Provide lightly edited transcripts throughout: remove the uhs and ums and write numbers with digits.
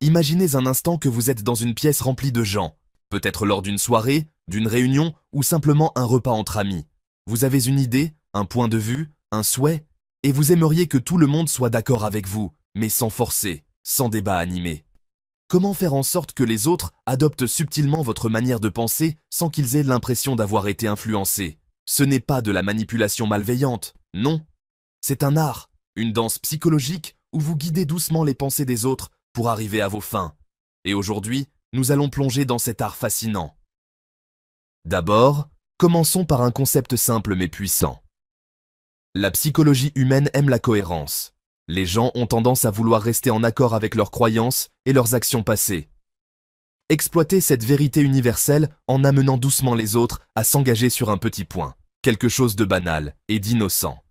Imaginez un instant que vous êtes dans une pièce remplie de gens, peut-être lors d'une soirée, d'une réunion ou simplement un repas entre amis. Vous avez une idée, un point de vue, un souhait, et vous aimeriez que tout le monde soit d'accord avec vous, mais sans forcer, sans débat animé. Comment faire en sorte que les autres adoptent subtilement votre manière de penser sans qu'ils aient l'impression d'avoir été influencés? Ce n'est pas de la manipulation malveillante, non. C'est un art, une danse psychologique où vous guidez doucement les pensées des autres pour arriver à vos fins. Et aujourd'hui, nous allons plonger dans cet art fascinant. D'abord, commençons par un concept simple mais puissant. La psychologie humaine aime la cohérence. Les gens ont tendance à vouloir rester en accord avec leurs croyances et leurs actions passées. Exploitez cette vérité universelle en amenant doucement les autres à s'engager sur un petit point, quelque chose de banal et d'innocent.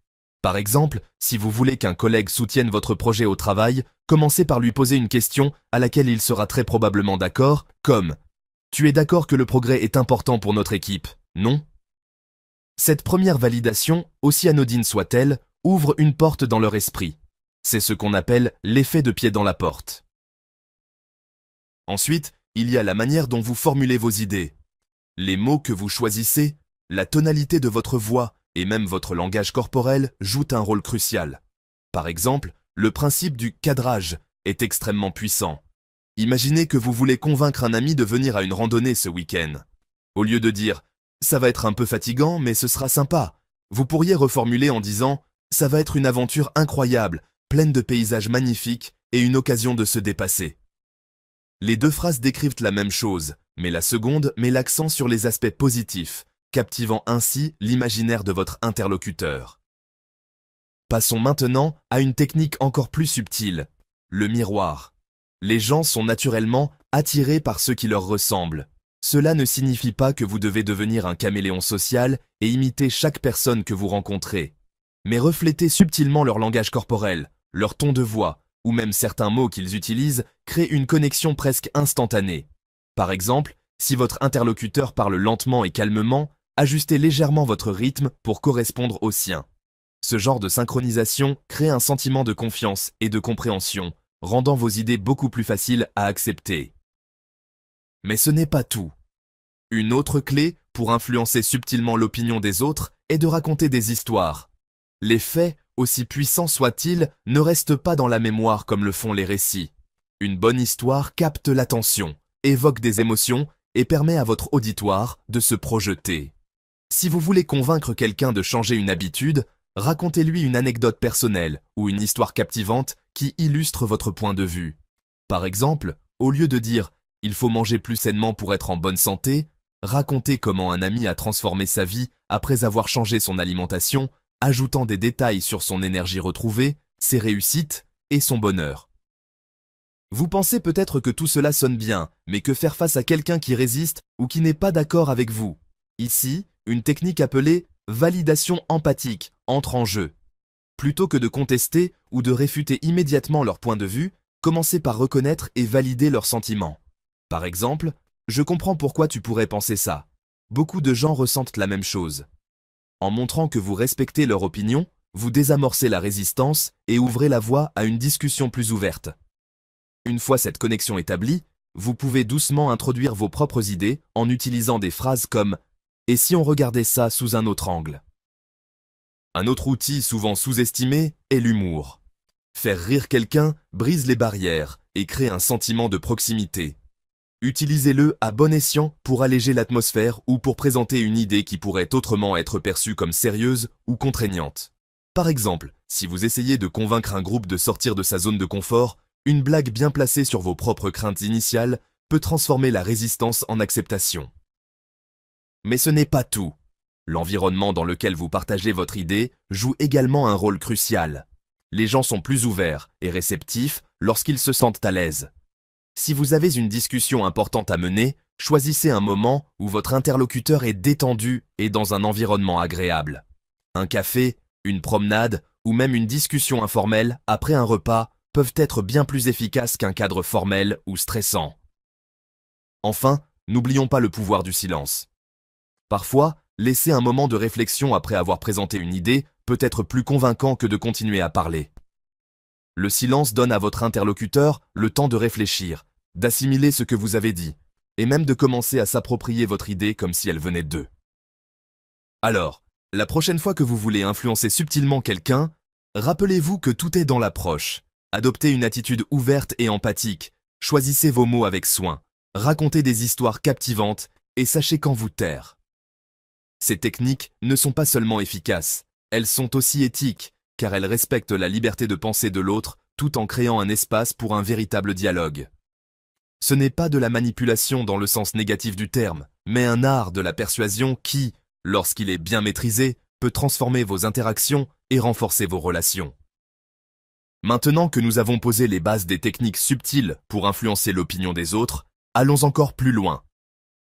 Par exemple, si vous voulez qu'un collègue soutienne votre projet au travail, commencez par lui poser une question à laquelle il sera très probablement d'accord, comme « Tu es d'accord que le progrès est important pour notre équipe, non ?» Cette première validation, aussi anodine soit-elle, ouvre une porte dans leur esprit. C'est ce qu'on appelle l'effet de pied dans la porte. Ensuite, il y a la manière dont vous formulez vos idées. Les mots que vous choisissez, la tonalité de votre voix et même votre langage corporel jouent un rôle crucial. Par exemple, le principe du cadrage est extrêmement puissant. Imaginez que vous voulez convaincre un ami de venir à une randonnée ce week-end. Au lieu de dire « ça va être un peu fatigant mais ce sera sympa », vous pourriez reformuler en disant « ça va être une aventure incroyable, pleine de paysages magnifiques et une occasion de se dépasser ». Les deux phrases décrivent la même chose, mais la seconde met l'accent sur les aspects positifs, captivant ainsi l'imaginaire de votre interlocuteur. Passons maintenant à une technique encore plus subtile, le miroir. Les gens sont naturellement attirés par ceux qui leur ressemblent. Cela ne signifie pas que vous devez devenir un caméléon social et imiter chaque personne que vous rencontrez. Mais reflétez subtilement leur langage corporel, leur ton de voix, ou même certains mots qu'ils utilisent, créent une connexion presque instantanée. Par exemple, si votre interlocuteur parle lentement et calmement, ajustez légèrement votre rythme pour correspondre au sien. Ce genre de synchronisation crée un sentiment de confiance et de compréhension, rendant vos idées beaucoup plus faciles à accepter. Mais ce n'est pas tout. Une autre clé pour influencer subtilement l'opinion des autres est de raconter des histoires. Les faits, aussi puissants soient-ils, ne restent pas dans la mémoire comme le font les récits. Une bonne histoire capte l'attention, évoque des émotions et permet à votre auditoire de se projeter. Si vous voulez convaincre quelqu'un de changer une habitude, racontez-lui une anecdote personnelle ou une histoire captivante qui illustre votre point de vue. Par exemple, au lieu de dire « il faut manger plus sainement pour être en bonne santé », racontez comment un ami a transformé sa vie après avoir changé son alimentation, ajoutant des détails sur son énergie retrouvée, ses réussites et son bonheur. Vous pensez peut-être que tout cela sonne bien, mais que faire face à quelqu'un qui résiste ou qui n'est pas d'accord avec vous? Ici, une technique appelée validation empathique entre en jeu. Plutôt que de contester ou de réfuter immédiatement leur point de vue, commencez par reconnaître et valider leurs sentiments. Par exemple, « Je comprends pourquoi tu pourrais penser ça. Beaucoup de gens ressentent la même chose. » En montrant que vous respectez leur opinion, vous désamorcez la résistance et ouvrez la voie à une discussion plus ouverte. Une fois cette connexion établie, vous pouvez doucement introduire vos propres idées en utilisant des phrases comme « Et si on regardait ça sous un autre angle ?» Un autre outil souvent sous-estimé est l'humour. Faire rire quelqu'un brise les barrières et crée un sentiment de proximité. Utilisez-le à bon escient pour alléger l'atmosphère ou pour présenter une idée qui pourrait autrement être perçue comme sérieuse ou contraignante. Par exemple, si vous essayez de convaincre un groupe de sortir de sa zone de confort, une blague bien placée sur vos propres craintes initiales peut transformer la résistance en acceptation. Mais ce n'est pas tout. L'environnement dans lequel vous partagez votre idée joue également un rôle crucial. Les gens sont plus ouverts et réceptifs lorsqu'ils se sentent à l'aise. Si vous avez une discussion importante à mener, choisissez un moment où votre interlocuteur est détendu et dans un environnement agréable. Un café, une promenade ou même une discussion informelle après un repas peuvent être bien plus efficaces qu'un cadre formel ou stressant. Enfin, n'oublions pas le pouvoir du silence. Parfois, laisser un moment de réflexion après avoir présenté une idée peut être plus convaincant que de continuer à parler. Le silence donne à votre interlocuteur le temps de réfléchir, d'assimiler ce que vous avez dit, et même de commencer à s'approprier votre idée comme si elle venait d'eux. Alors, la prochaine fois que vous voulez influencer subtilement quelqu'un, rappelez-vous que tout est dans l'approche. Adoptez une attitude ouverte et empathique, choisissez vos mots avec soin, racontez des histoires captivantes et sachez quand vous taire. Ces techniques ne sont pas seulement efficaces, elles sont aussi éthiques, car elles respectent la liberté de penser de l'autre tout en créant un espace pour un véritable dialogue. Ce n'est pas de la manipulation dans le sens négatif du terme, mais un art de la persuasion qui, lorsqu'il est bien maîtrisé, peut transformer vos interactions et renforcer vos relations. Maintenant que nous avons posé les bases des techniques subtiles pour influencer l'opinion des autres, allons encore plus loin.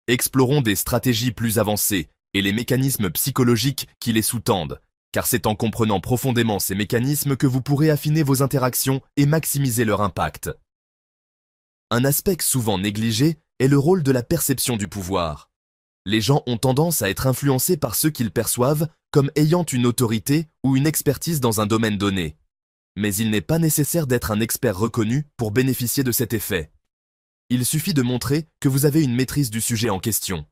Explorons des stratégies plus avancées et les mécanismes psychologiques qui les sous-tendent, car c'est en comprenant profondément ces mécanismes que vous pourrez affiner vos interactions et maximiser leur impact. Un aspect souvent négligé est le rôle de la perception du pouvoir. Les gens ont tendance à être influencés par ceux qu'ils perçoivent comme ayant une autorité ou une expertise dans un domaine donné. Mais il n'est pas nécessaire d'être un expert reconnu pour bénéficier de cet effet. Il suffit de montrer que vous avez une maîtrise du sujet en question.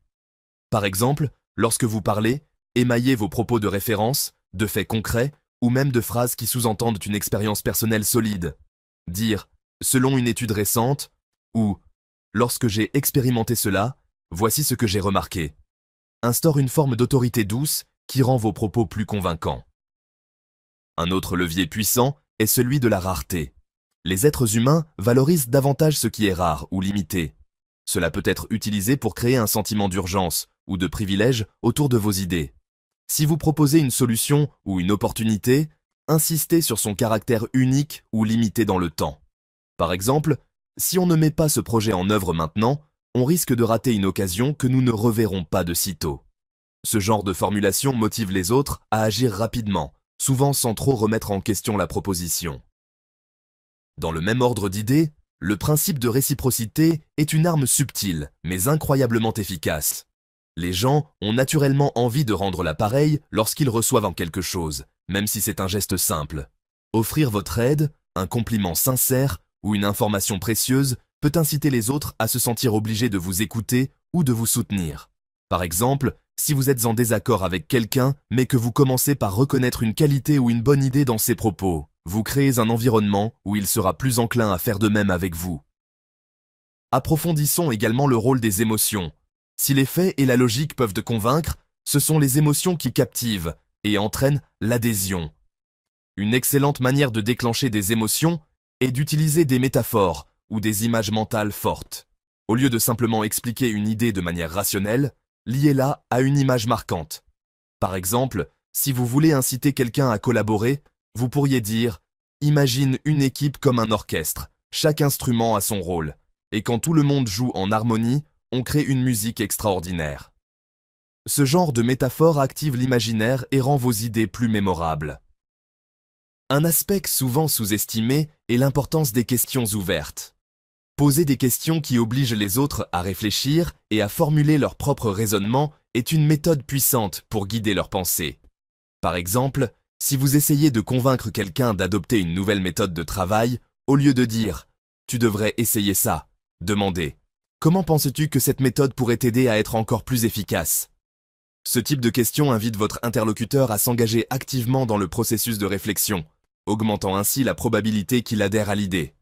Par exemple, lorsque vous parlez, émaillez vos propos de référence, de faits concrets ou même de phrases qui sous-entendent une expérience personnelle solide. Dire « selon une étude récente » ou « lorsque j'ai expérimenté cela, voici ce que j'ai remarqué » instaure une forme d'autorité douce qui rend vos propos plus convaincants. Un autre levier puissant est celui de la rareté. Les êtres humains valorisent davantage ce qui est rare ou limité. Cela peut être utilisé pour créer un sentiment d'urgence ou de privilège autour de vos idées. Si vous proposez une solution ou une opportunité, insistez sur son caractère unique ou limité dans le temps. Par exemple, si on ne met pas ce projet en œuvre maintenant, on risque de rater une occasion que nous ne reverrons pas de sitôt. Ce genre de formulation motive les autres à agir rapidement, souvent sans trop remettre en question la proposition. Dans le même ordre d'idées, le principe de réciprocité est une arme subtile, mais incroyablement efficace. Les gens ont naturellement envie de rendre l'appareil lorsqu'ils reçoivent en quelque chose, même si c'est un geste simple. Offrir votre aide, un compliment sincère ou une information précieuse peut inciter les autres à se sentir obligés de vous écouter ou de vous soutenir. Par exemple, si vous êtes en désaccord avec quelqu'un, mais que vous commencez par reconnaître une qualité ou une bonne idée dans ses propos, vous créez un environnement où il sera plus enclin à faire de même avec vous. Approfondissons également le rôle des émotions. Si les faits et la logique peuvent te convaincre, ce sont les émotions qui captivent et entraînent l'adhésion. Une excellente manière de déclencher des émotions est d'utiliser des métaphores ou des images mentales fortes. Au lieu de simplement expliquer une idée de manière rationnelle, liez-la à une image marquante. Par exemple, si vous voulez inciter quelqu'un à collaborer, vous pourriez dire « Imagine une équipe comme un orchestre, chaque instrument a son rôle, et quand tout le monde joue en harmonie, on crée une musique extraordinaire. » Ce genre de métaphore active l'imaginaire et rend vos idées plus mémorables. Un aspect souvent sous-estimé est l'importance des questions ouvertes. Poser des questions qui obligent les autres à réfléchir et à formuler leur propre raisonnement est une méthode puissante pour guider leurs pensées. Par exemple, si vous essayez de convaincre quelqu'un d'adopter une nouvelle méthode de travail, au lieu de dire « tu devrais essayer ça », demandez « comment penses-tu que cette méthode pourrait t'aider à être encore plus efficace ?» Ce type de question invite votre interlocuteur à s'engager activement dans le processus de réflexion, augmentant ainsi la probabilité qu'il adhère à l'idée.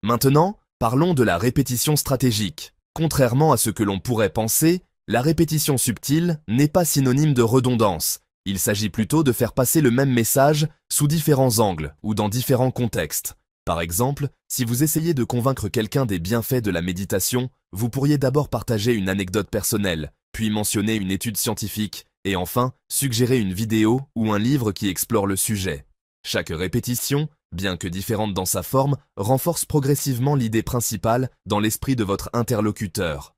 Maintenant, parlons de la répétition stratégique. Contrairement à ce que l'on pourrait penser, la répétition subtile n'est pas synonyme de redondance. Il s'agit plutôt de faire passer le même message sous différents angles ou dans différents contextes. Par exemple, si vous essayez de convaincre quelqu'un des bienfaits de la méditation, vous pourriez d'abord partager une anecdote personnelle, puis mentionner une étude scientifique, et enfin, suggérer une vidéo ou un livre qui explore le sujet. Chaque répétition, bien que différente dans sa forme, renforce progressivement l'idée principale dans l'esprit de votre interlocuteur.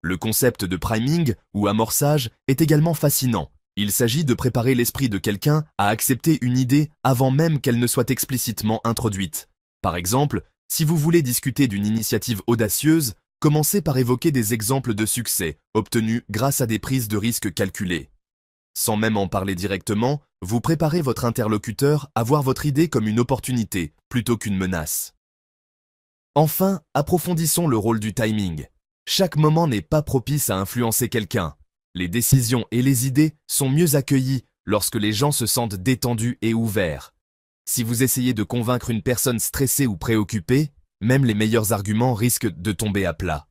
Le concept de priming ou amorçage est également fascinant. Il s'agit de préparer l'esprit de quelqu'un à accepter une idée avant même qu'elle ne soit explicitement introduite. Par exemple, si vous voulez discuter d'une initiative audacieuse, commencez par évoquer des exemples de succès obtenus grâce à des prises de risques calculées. Sans même en parler directement, vous préparez votre interlocuteur à voir votre idée comme une opportunité plutôt qu'une menace. Enfin, approfondissons le rôle du timing. Chaque moment n'est pas propice à influencer quelqu'un. Les décisions et les idées sont mieux accueillies lorsque les gens se sentent détendus et ouverts. Si vous essayez de convaincre une personne stressée ou préoccupée, même les meilleurs arguments risquent de tomber à plat.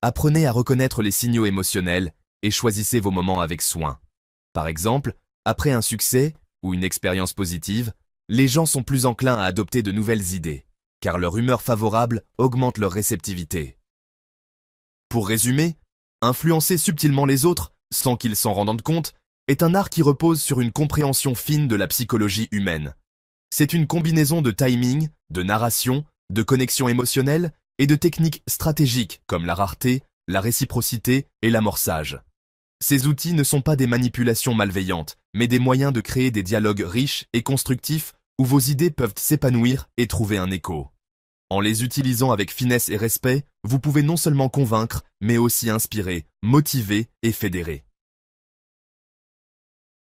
Apprenez à reconnaître les signaux émotionnels et choisissez vos moments avec soin. Par exemple, après un succès ou une expérience positive, les gens sont plus enclins à adopter de nouvelles idées, car leur humeur favorable augmente leur réceptivité. Pour résumer, influencer subtilement les autres, sans qu'ils s'en rendent compte, est un art qui repose sur une compréhension fine de la psychologie humaine. C'est une combinaison de timing, de narration, de connexion émotionnelle et de techniques stratégiques comme la rareté, la réciprocité et l'amorçage. Ces outils ne sont pas des manipulations malveillantes, mais des moyens de créer des dialogues riches et constructifs où vos idées peuvent s'épanouir et trouver un écho. En les utilisant avec finesse et respect, vous pouvez non seulement convaincre, mais aussi inspirer, motiver et fédérer.